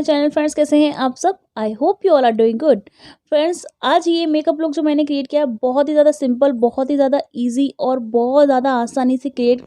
Channel friends, कैसे हैं आप सब। I hope you all are doing good. Friends, आज ये मेकअप लुक जो मैंने क्रिएट किया है बहुत ही ज़्यादा सिंपल, बहुत ही ज़्यादा इजी और बहुत ज़्यादा आसानी से क्रिएट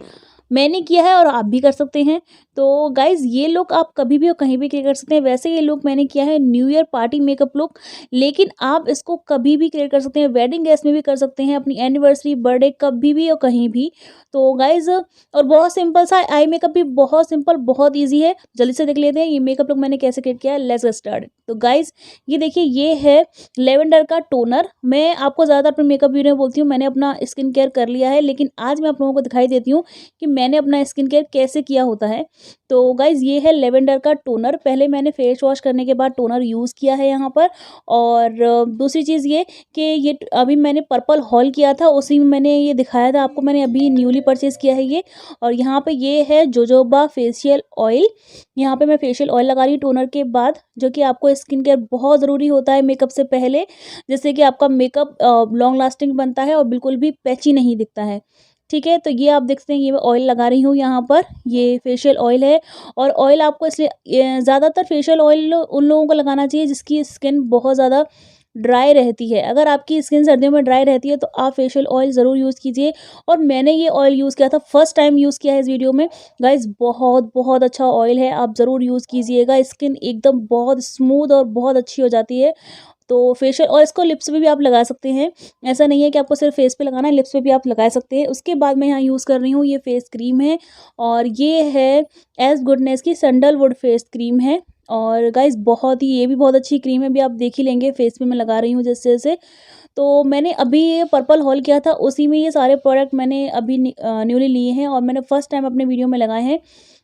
मैंने किया है और आप भी कर सकते हैं। तो गाइज़, ये लुक आप कभी भी और कहीं भी क्रिएट कर सकते हैं। वैसे ये लुक मैंने किया है new year party makeup look, लेकिन आप इसको कभी भी क्रिएट कर सकते हैं। वेडिंग ड्रेस में भी कर सकते हैं, अपनी एनिवर्सरी, बर्थडे, कभी भी और कहीं भी। तो गाइज़, और बहुत सिंपल सा आई मेकअप भी बहुत सिंपल, बहुत ईजी है। जल्दी से देख लेते हैं ये मेकअप लुक मैंने कैसे क्रिएट किया है। Let's get started. तो गाइज़, ये देखिए, ये है लेवेंडर का टोनर। मैं आपको ज़्यादातर अपने मेकअप वीडियो में बोलती हूँ मैंने अपना स्किन केयर कर लिया है, लेकिन आज मैं आप लोगों को दिखाई देती हूँ कि मैंने अपना स्किन केयर कैसे किया होता है। तो गाइज़, ये है लेवेंडर का टोनर। पहले मैंने फेस वॉश करने के बाद टोनर यूज़ किया है यहाँ पर। और दूसरी चीज़ ये कि ये अभी मैंने पर्पल हॉल किया था, उसी में मैंने ये दिखाया था आपको। मैंने अभी न्यूली परचेज़ किया है ये। और यहाँ पे ये है जोजोबा फेशियल ऑयल। यहाँ पे मैं फेशियल ऑयल लगा रही हूँ टोनर के बाद, जो कि आपको स्किन केयर बहुत ज़रूरी होता है मेकअप से पहले, जिससे कि आपका मेकअप लॉन्ग लास्टिंग बनता है और बिल्कुल भी पैची नहीं दिखता है। ठीक है, तो ये आप देख सकते हैं, ये मैं ऑयल लगा रही हूँ यहाँ पर। ये फेशियल ऑयल है। और ऑयल आपको इसलिए ज़्यादातर फेशियल ऑयल उन लोगों को लगाना चाहिए जिसकी स्किन बहुत ज़्यादा ड्राई रहती है। अगर आपकी स्किन सर्दियों में ड्राई रहती है तो आप फेशियल ऑयल ज़रूर यूज़ कीजिए। और मैंने ये ऑयल यूज़ किया था, फर्स्ट टाइम यूज़ किया है इस वीडियो में। गाइज़, बहुत बहुत अच्छा ऑयल है, आप ज़रूर यूज़ कीजिएगा। स्किन एकदम बहुत स्मूथ और बहुत अच्छी हो जाती है। तो फेशियल, और इसको लिप्स पे भी आप लगा सकते हैं। ऐसा नहीं है कि आपको सिर्फ फेस पे लगाना है, लिप्स पे भी आप लगा सकते हैं। उसके बाद मैं यहाँ यूज़ कर रही हूँ, ये फेस क्रीम है। और ये है एस गुडनेस की सैंडलवुड फेस क्रीम है। और गाइज़, बहुत ही, ये भी बहुत अच्छी क्रीम है, भी आप देख ही लेंगे। फेस पे मैं लगा रही हूँ जैसे जैसे। तो मैंने अभी ये पर्पल हॉल किया था, उसी में ये सारे प्रोडक्ट मैंने अभी न्यूली लिए हैं और मैंने फर्स्ट टाइम अपने वीडियो में लगाए हैं।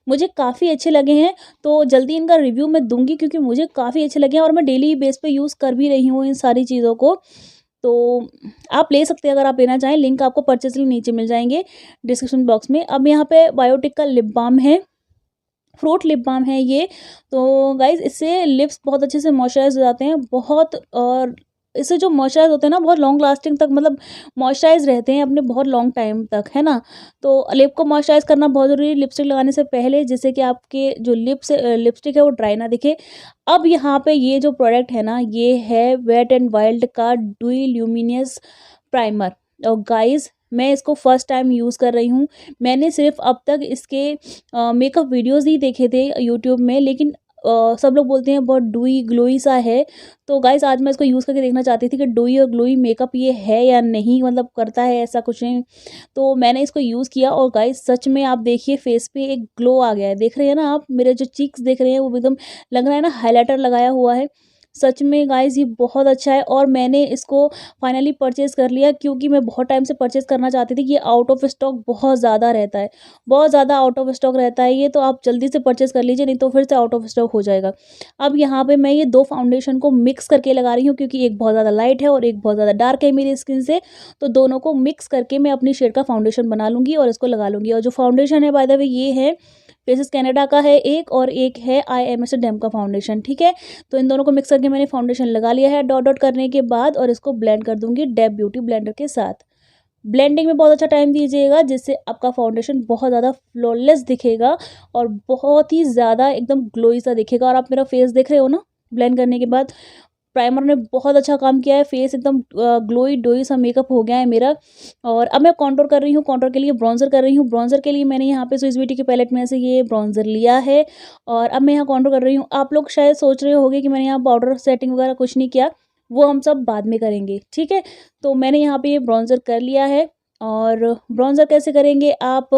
मुझे काफ़ी अच्छे लगे हैं, तो जल्दी इनका रिव्यू मैं दूँगी, क्योंकि मुझे काफ़ी अच्छे लगे हैं और मैं डेली बेस पे यूज़ कर भी रही हूँ इन सारी चीज़ों को। तो आप ले सकते हैं अगर आप लेना चाहें। लिंक आपको परचेज़ लिंक नीचे मिल जाएँगे डिस्क्रिप्शन बॉक्स में। अब यहाँ पे बायोटिक का लिप बाम है, फ्रूट लिप बाम है ये। तो गाइज़, इससे लिप्स बहुत अच्छे से मॉइस्चराइज़ हो जाते हैं बहुत। और इससे जो मॉइस्चराइज़ होते हैं ना, बहुत लॉन्ग लास्टिंग तक, मतलब मॉइस्चराइज़ रहते हैं अपने बहुत लॉन्ग टाइम तक, है ना। तो लिप को मॉइस्चराइज़ करना बहुत ज़रूरी है लिपस्टिक लगाने से पहले, जिससे कि आपके जो लिपस्टिक है वो ड्राई ना दिखे। अब यहाँ पे ये जो प्रोडक्ट है ना, ये है वेट एंड वाइल्ड का ड्यूई ल्यूमिनस प्राइमर। और गाइज़, मैं इसको फर्स्ट टाइम यूज़ कर रही हूँ। मैंने सिर्फ अब तक इसके मेकअप वीडियोज़ ही देखे थे यूट्यूब में, लेकिन सब लोग बोलते हैं बहुत डूई ग्लोई सा है। तो गाइज़, आज मैं इसको यूज़ करके देखना चाहती थी कि डूई और ग्लोई मेकअप ये है या नहीं, मतलब करता है ऐसा कुछ नहीं। तो मैंने इसको यूज़ किया और गाइज़, सच में आप देखिए फेस पे एक ग्लो आ गया है। देख रहे हैं ना आप, मेरे जो चीक्स देख रहे हैं वो एकदम लग रहा है ना हाइलाइटर लगाया हुआ है। सच में गाइज़, ये बहुत अच्छा है और मैंने इसको फाइनली परचेज़ कर लिया, क्योंकि मैं बहुत टाइम से परचेज़ करना चाहती थी। ये आउट ऑफ स्टॉक बहुत ज़्यादा रहता है, बहुत ज़्यादा आउट ऑफ स्टॉक रहता है ये, तो आप जल्दी से परचेज़ कर लीजिए, नहीं तो फिर से आउट ऑफ स्टॉक हो जाएगा। अब यहाँ पे मैं ये 2 फाउंडेशन को मिक्स करके लगा रही हूँ, क्योंकि एक बहुत ज़्यादा लाइट है और एक बहुत ज़्यादा डार्क है मेरी स्किन से। तो दोनों को मिक्स करके मैं अपनी शेड का फाउंडेशन बना लूँगी और इसको लगा लूँगी। और जो फाउंडेशन है बाय द वे, ये है फेसेस कनाडा का है एक, और एक है I-AmsterDAMN का फाउंडेशन। ठीक है, तो इन दोनों को मिक्स करके मैंने फाउंडेशन लगा लिया है डॉट डॉट करने के बाद, और इसको ब्लेंड कर दूंगी डेप ब्यूटी ब्लेंडर के साथ। ब्लेंडिंग में बहुत अच्छा टाइम दीजिएगा, जिससे आपका फाउंडेशन बहुत ज़्यादा फ्लॉलेस दिखेगा और बहुत ही ज़्यादा एकदम ग्लोई सा दिखेगा। और आप मेरा फेस देख रहे हो ना, ब्लेंड करने के बाद प्राइमर ने बहुत अच्छा काम किया है। फेस एकदम ग्लोई डोई सा मेकअप हो गया है मेरा। और अब मैं कॉन्टोर कर रही हूँ, कॉन्टोर के लिए ब्रॉन्जर कर रही हूँ। ब्रॉन्जर के लिए मैंने यहाँ पे स्विस ब्यूटी के पैलेट में से ये ब्रॉन्जर लिया है और अब मैं यहाँ कॉन्टोर कर रही हूँ। आप लोग शायद सोच रहे होंगे कि मैंने यहाँ पाउडर सेटिंग वगैरह कुछ नहीं किया, वो हम सब बाद में करेंगे। ठीक है, तो मैंने यहाँ पे ये ब्रॉन्जर कर लिया है। और ब्रॉन्जर कैसे करेंगे आप,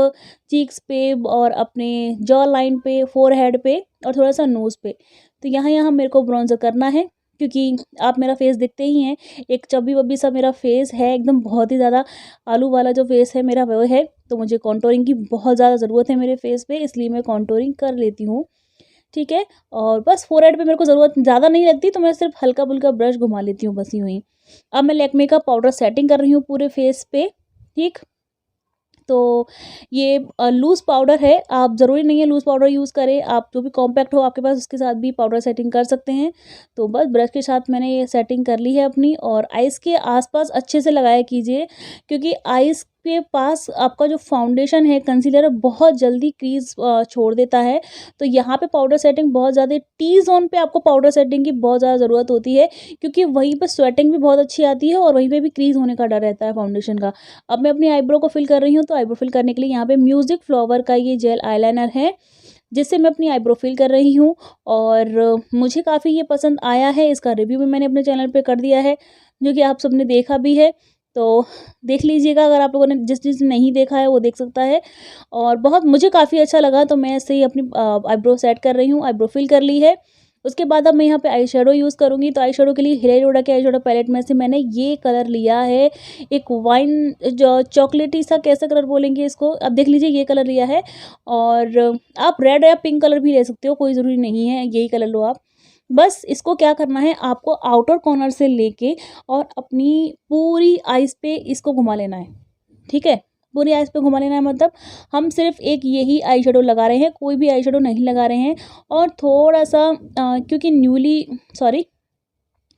चीक्स पे और अपने जॉ लाइन पे, फोरहेड पे और थोड़ा सा नोज़ पे। तो यहाँ यहाँ मेरे को ब्रॉन्जर करना है, क्योंकि आप मेरा फेस देखते ही हैं, एक चब्बी वब्बी सा मेरा फेस है, एकदम बहुत ही ज़्यादा आलू वाला जो फेस है मेरा वो है। तो मुझे कॉन्टोरिंग की बहुत ज़्यादा ज़रूरत है मेरे फेस पे, इसलिए मैं कॉन्टोरिंग कर लेती हूँ। ठीक है, और बस फोरहेड पे मेरे को ज़रूरत ज़्यादा नहीं लगती, तो मैं सिर्फ हल्का फुल्का ब्रश घुमा लेती हूँ बस यूँ ही। अब मैं लैक्मे का पाउडर सेटिंग कर रही हूँ पूरे फेस पे। ठीक, तो ये लूज़ पाउडर है, आप ज़रूरी नहीं है लूज़ पाउडर यूज़ करें, आप जो भी कॉम्पैक्ट हो आपके पास उसके साथ भी पाउडर सेटिंग कर सकते हैं। तो बस ब्रश के साथ मैंने ये सेटिंग कर ली है अपनी। और आइज़ के आसपास अच्छे से लगाया कीजिए, क्योंकि आइज़ के पास आपका जो फाउंडेशन है, कंसीलर है, बहुत जल्दी क्रीज छोड़ देता है। तो यहाँ पे पाउडर सेटिंग बहुत ज़्यादा टी जोन पे आपको पाउडर सेटिंग की बहुत ज़्यादा ज़रूरत होती है, क्योंकि वहीं पे स्वेटिंग भी बहुत अच्छी आती है और वहीं पे भी क्रीज होने का डर रहता है फाउंडेशन का। अब मैं अपनी आईब्रो को फिल कर रही हूँ, तो आईब्रो फिल करने के लिए यहाँ पे म्यूजिक फ्लावर का ये जेल आईलाइनर है, जिससे मैं अपनी आईब्रो फिल कर रही हूँ। और मुझे काफ़ी ये पसंद आया है, इसका रिव्यू भी मैंने अपने चैनल पे कर दिया है, जो कि आप सबने देखा भी है। तो देख लीजिएगा, अगर आप लोगों ने जिसने नहीं देखा है वो देख सकता है। और बहुत मुझे काफ़ी अच्छा लगा, तो मैं ऐसे ही अपनी आईब्रो सेट कर रही हूँ। आईब्रो फिल कर ली है। उसके बाद अब मैं यहाँ पे आई शेडो यूज़ करूँगी। तो आई शेडो के लिए हुडा के आई शेडो पैलेट में से मैंने ये कलर लिया है, एक वाइन जो चॉकलेटी सा, कैसा कलर बोलेंगे इसको, अब देख लीजिए ये कलर लिया है। और आप रेड या पिंक कलर भी ले सकते हो, कोई ज़रूरी नहीं है यही कलर लो आप। बस इसको क्या करना है, आपको आउटर कॉर्नर से लेके और अपनी पूरी आइज़ पे इसको घुमा लेना है, ठीक है। पूरी आइज़ पे घुमा लेना है, मतलब हम सिर्फ एक यही आई शेडो लगा रहे हैं, कोई भी आई शेडो नहीं लगा रहे हैं। और थोड़ा सा क्योंकि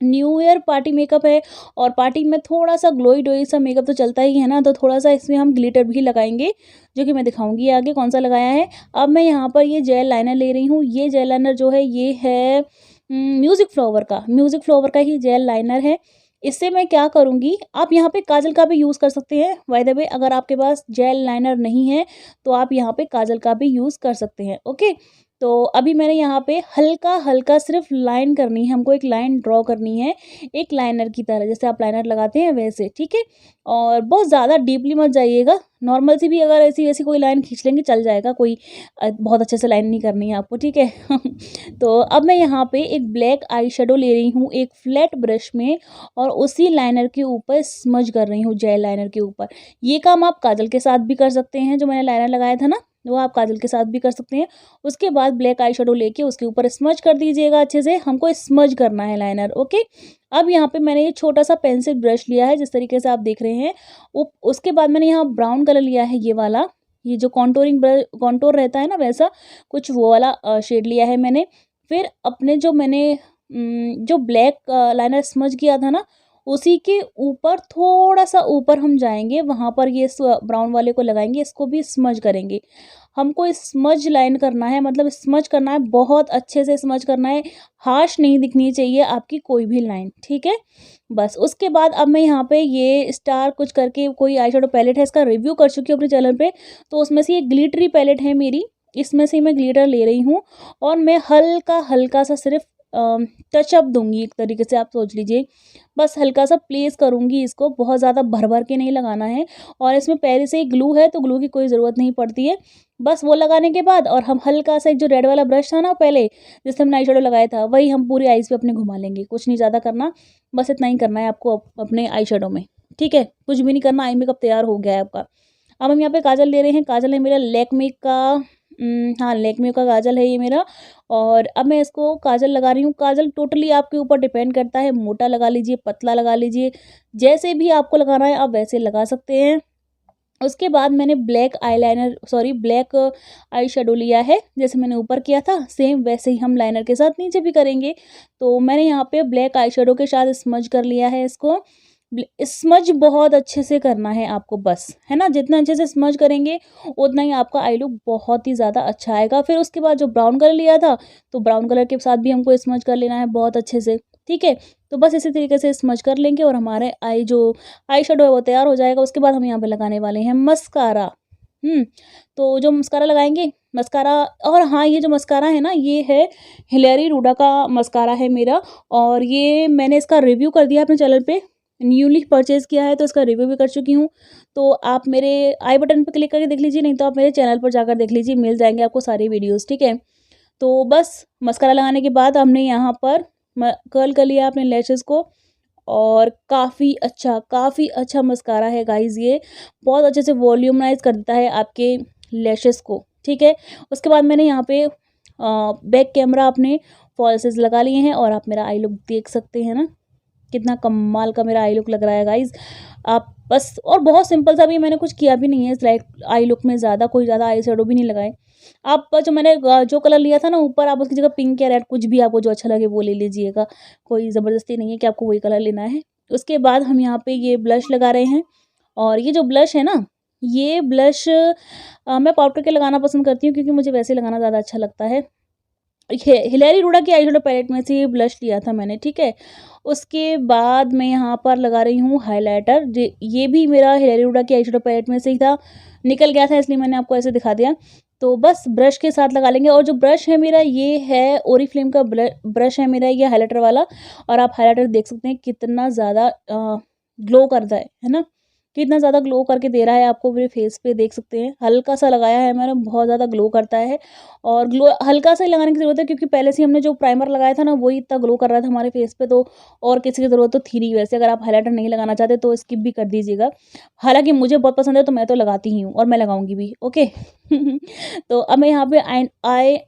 न्यू ईयर पार्टी मेकअप है, और पार्टी में थोड़ा सा ग्लोई डोई सा मेकअप तो चलता ही है ना, तो थोड़ा सा इसमें हम ग्लिटर भी लगाएंगे, जो कि मैं दिखाऊंगी आगे कौन सा लगाया है। अब मैं यहाँ पर ये जेल लाइनर ले रही हूँ। ये जेल लाइनर जो है ये है म्यूजिक फ्लावर का ही जेल लाइनर है। इससे मैं क्या करूँगी, आप यहाँ पे काजल का भी यूज़ कर सकते हैं। बाय द वे, अगर आपके पास जेल लाइनर नहीं है तो आप यहाँ पे काजल का भी यूज़ कर सकते हैं, ओके। तो अभी मैंने यहाँ पे हल्का हल्का सिर्फ लाइन करनी है, हमको एक लाइन ड्रॉ करनी है, एक लाइनर की तरह, जैसे आप लाइनर लगाते हैं वैसे, ठीक है। और बहुत ज़्यादा डीपली मत जाइएगा, नॉर्मल सी भी अगर ऐसी वैसी कोई लाइन खींच लेंगे चल जाएगा, कोई बहुत अच्छे से लाइन नहीं करनी है आपको, ठीक है। तो अब मैं यहाँ पे एक ब्लैक आई शेडो ले रही हूँ एक फ्लैट ब्रश में, और उसी लाइनर के ऊपर स्मज कर रही हूँ, जेल लाइनर के ऊपर। ये काम आप काजल के साथ भी कर सकते हैं, जो मैंने लाइनर लगाया था ना, वो आप काजल के साथ भी कर सकते हैं। उसके बाद ब्लैक आई शेडो लेके उसके ऊपर स्मज कर दीजिएगा अच्छे से, हमको स्मज करना है लाइनर, ओके। अब यहाँ पे मैंने ये छोटा सा पेंसिल ब्रश लिया है, जिस तरीके से आप देख रहे हैं। उसके बाद मैंने यहाँ ब्राउन कलर लिया है, ये वाला, ये जो कॉन्टोर रहता है ना, वैसा कुछ वो वाला शेड लिया है मैंने। फिर अपने जो मैंने जो ब्लैक लाइनर स्मज किया था ना, उसी के ऊपर थोड़ा सा ऊपर हम जाएंगे, वहाँ पर ये ब्राउन वाले को लगाएंगे, इसको भी स्मज करेंगे। हमको स्मज लाइन करना है, मतलब स्मज करना है, बहुत अच्छे से स्मज करना है, हार्श नहीं दिखनी चाहिए आपकी कोई भी लाइन, ठीक है। बस उसके बाद अब मैं यहाँ पे ये स्टार कुछ करके कोई आई शेडो पैलेट है, इसका रिव्यू कर चुकी हूँ अपने चैनल पे। तो उसमें से ये ग्लिटरी पैलेट है मेरी, इसमें से मैं ग्लिटर ले रही हूँ, और मैं हल्का हल्का सा सिर्फ टचअप दूंगी, एक तरीके से आप सोच लीजिए, बस हल्का सा प्लेस करूंगी इसको, बहुत ज़्यादा भर भर के नहीं लगाना है। और इसमें पहले से ही ग्लू है, तो ग्लू की कोई ज़रूरत नहीं पड़ती है। बस वो लगाने के बाद, और हम हल्का सा एक जो रेड वाला ब्रश था ना पहले, जिससे हमने आई शेडो लगाया था, वही हम पूरी आईज पे अपने घुमा लेंगे, कुछ नहीं ज़्यादा करना, बस इतना ही करना है आपको अपने आई शेडो में, ठीक है। कुछ भी नहीं करना, आई मेकअप तैयार हो गया है आपका। अब हम यहाँ पे काजल ले रहे हैं, काजल है मेरा लैक्मे का, हाँ लैक्मे का काजल है ये मेरा। और अब मैं इसको काजल लगा रही हूँ। काजल टोटली आपके ऊपर डिपेंड करता है, मोटा लगा लीजिए, पतला लगा लीजिए, जैसे भी आपको लगाना है आप वैसे लगा सकते हैं। उसके बाद मैंने ब्लैक आई शेडो लिया है, जैसे मैंने ऊपर किया था सेम वैसे ही हम लाइनर के साथ नीचे भी करेंगे। तो मैंने यहाँ पे ब्लैक आई शेडो के साथ स्मज कर लिया है इसको। स्मज बहुत अच्छे से करना है आपको, बस है ना, जितना अच्छे से स्मज करेंगे उतना ही आपका आई लुक बहुत ही ज़्यादा अच्छा आएगा। फिर उसके बाद जो ब्राउन कलर लिया था, तो ब्राउन कलर के साथ भी हमको स्मज कर लेना है बहुत अच्छे से, ठीक है। तो बस इसी तरीके से स्मज कर लेंगे और हमारे आई शेडो है वो तैयार हो जाएगा। उसके बाद हम यहाँ पे लगाने वाले हैं मस्कारा। तो जो मस्कारा लगाएंगे, मस्कारा, और हाँ ये जो मस्कारा है ना, ये है हिलेरी रूडा का मस्कारा है मेरा, और ये मैंने इसका रिव्यू कर दिया अपने चैनल पे, न्यूली परचेज़ किया है, तो इसका रिव्यू भी कर चुकी हूँ। तो आप मेरे आई बटन पर क्लिक करके देख लीजिए, नहीं तो आप मेरे चैनल पर जाकर देख लीजिए, मिल जाएंगे आपको सारी वीडियोस, ठीक है। तो बस मस्कारा लगाने के बाद हमने यहाँ पर कर्ल कर लिया अपने लैशेज़ को, और काफ़ी अच्छा मस्कारा है गाइज़, ये बहुत अच्छे से वॉल्यूमनाइज कर देता है आपके लैशेज़ को, ठीक है। उसके बाद मैंने यहाँ पे बैक कैमरा अपने फॉल्सेस लगा लिए हैं, और आप मेरा आई लुक देख सकते हैं ना, कितना कमाल का मेरा आई लुक लग रहा है गाइज़। आप बस, और बहुत सिंपल सा भी, मैंने कुछ किया भी नहीं है इस आई लुक में, कोई ज़्यादा आई शेडो भी नहीं लगाए। आप जो मैंने जो कलर लिया था ना ऊपर, आप उसकी जगह पिंक या रेड कुछ भी आपको जो अच्छा लगे वो ले लीजिएगा, कोई ज़बरदस्ती नहीं है कि आपको वही कलर लेना है। उसके बाद हम यहाँ पे ये ब्लश लगा रहे हैं, और ये जो ब्लश है ना, ये ब्लश मैं पाउडर के लगाना पसंद करती हूँ क्योंकि मुझे वैसे लगाना ज़्यादा अच्छा लगता है। हिलेरी हुडा की आई शेडो पैलेट में से ये ब्लश लिया था मैंने, ठीक है। उसके बाद मैं यहाँ पर लगा रही हूँ हाइलाइटर। ये भी मेरा हिलेरी हुडा की आई शेडो पैलेट में से ही था, निकल गया था इसलिए मैंने आपको ऐसे दिखा दिया। तो बस ब्रश के साथ लगा लेंगे। और जो ब्रश है मेरा ये है ओरिफ्लेम का ब्रश है मेरा ये हाइलाइटर वाला। और आप हाइलाइटर देख सकते हैं कितना ज़्यादा ग्लो करता है ना, कितना ज़्यादा ग्लो करके दे रहा है आपको मेरे फेस पे, देख सकते हैं। हल्का सा लगाया है मैंने, बहुत ज़्यादा ग्लो करता है। और ग्लो हल्का सा ही लगाने की ज़रूरत है क्योंकि पहले से हमने जो प्राइमर लगाया था ना वही इतना ग्लो कर रहा था हमारे फेस पे, तो और किसी की ज़रूरत तो थी नहीं। वैसे अगर आप हाइलाइटर नहीं लगाना चाहते तो स्किप भी कर दीजिएगा। हालाँकि मुझे बहुत पसंद है तो मैं तो लगाती ही हूँ और मैं लगाऊँगी भी, ओके। तो अब मैं यहाँ पे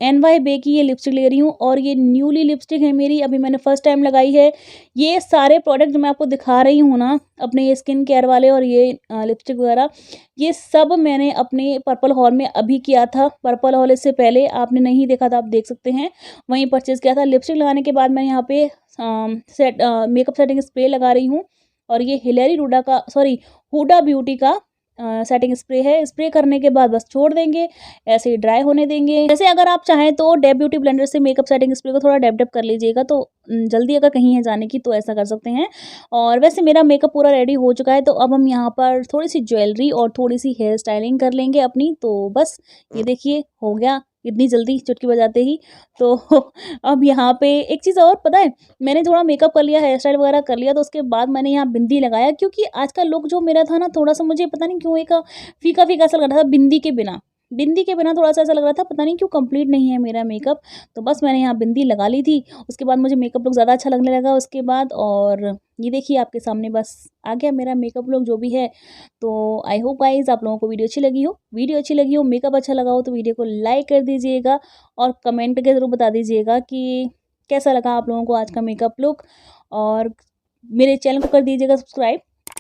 NY बे की ये लिपस्टिक ले रही हूँ और ये न्यूली लिपस्टिक है मेरी, अभी मैंने फर्स्ट टाइम लगाई है। ये सारे प्रोडक्ट जो मैं आपको दिखा रही हूँ ना, अपने ये स्किन केयर वाले और ये लिपस्टिक वगैरह, ये सब मैंने अपने पर्पल हॉल में अभी किया था। पर्पल हॉल इससे पहले आपने नहीं देखा था, आप देख सकते हैं, वहीं परचेज़ किया था। लिपस्टिक लगाने के बाद मैं यहाँ पे मेकअप सेटिंग स्प्रे लगा रही हूँ और ये हिलेरी हुडा ब्यूटी का सेटिंग स्प्रे है। स्प्रे करने के बाद बस छोड़ देंगे, ऐसे ही ड्राई होने देंगे। जैसे अगर आप चाहें तो डैब ब्यूटी ब्लेंडर से मेकअप सेटिंग स्प्रे को थोड़ा डैब डैब कर लीजिएगा, तो जल्दी अगर कहीं है जाने की तो ऐसा कर सकते हैं। और वैसे मेरा मेकअप पूरा रेडी हो चुका है, तो अब हम यहाँ पर थोड़ी सी ज्वेलरी और थोड़ी सी हेयर स्टाइलिंग कर लेंगे अपनी। तो बस ये देखिए हो गया इतनी जल्दी चुटकी बजाते ही। तो अब यहाँ पे एक चीज़ और पता है, मैंने थोड़ा मेकअप कर लिया, हेयर स्टाइल वगैरह कर लिया, तो उसके बाद मैंने यहाँ बिंदी लगाया क्योंकि आज का लुक जो मेरा था ना, थोड़ा-सा मुझे पता नहीं क्यों एक फीका-फीका सा लग रहा था बिंदी के बिना। बिंदी के बिना थोड़ा-सा ऐसा लग रहा था, पता नहीं क्यों कंप्लीट नहीं है मेरा मेकअप। तो बस मैंने यहाँ बिंदी लगा ली थी, उसके बाद मुझे मेकअप लुक ज़्यादा अच्छा लगने लगा उसके बाद। और ये देखिए आपके सामने बस आ गया मेरा मेकअप लुक जो भी है। तो आई होप गाइज़ आप लोगों को वीडियो अच्छी लगी हो, मेकअप अच्छा लगा हो तो वीडियो को लाइक कर दीजिएगा और कमेंट करके ज़रूर बता दीजिएगा कि कैसा लगा आप लोगों को आज का मेकअप लुक। और मेरे चैनल को कर दीजिएगा सब्सक्राइब।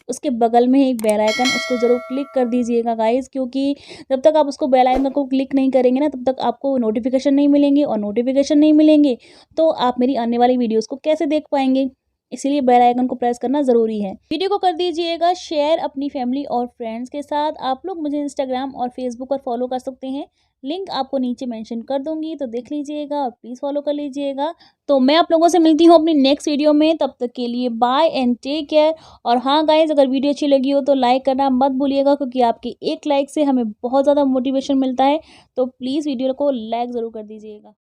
उसके बगल में एक बेल आइकन, उसको ज़रूर क्लिक कर दीजिएगा गाइज़, क्योंकि जब तक आप उसको बेल आइकन को क्लिक नहीं करेंगे ना तब तक आपको नोटिफिकेशन नहीं मिलेंगे, और नोटिफिकेशन नहीं मिलेंगे तो आप मेरी आने वाली वीडियोज़ को कैसे देख पाएंगे। इसीलिए बेल आइकन को प्रेस करना ज़रूरी है। वीडियो को कर दीजिएगा शेयर अपनी फैमिली और फ्रेंड्स के साथ। आप लोग मुझे इंस्टाग्राम और फेसबुक पर फॉलो कर सकते हैं, लिंक आपको नीचे मेंशन कर दूंगी, तो देख लीजिएगा और प्लीज़ फॉलो कर लीजिएगा। तो मैं आप लोगों से मिलती हूँ अपनी नेक्स्ट वीडियो में, तब तक के लिए बाय एंड टेक केयर। और हाँ गाइज, अगर वीडियो अच्छी लगी हो तो लाइक करना मत भूलिएगा, क्योंकि आपके एक लाइक से हमें बहुत ज़्यादा मोटिवेशन मिलता है। तो प्लीज़ वीडियो को लाइक ज़रूर कर दीजिएगा।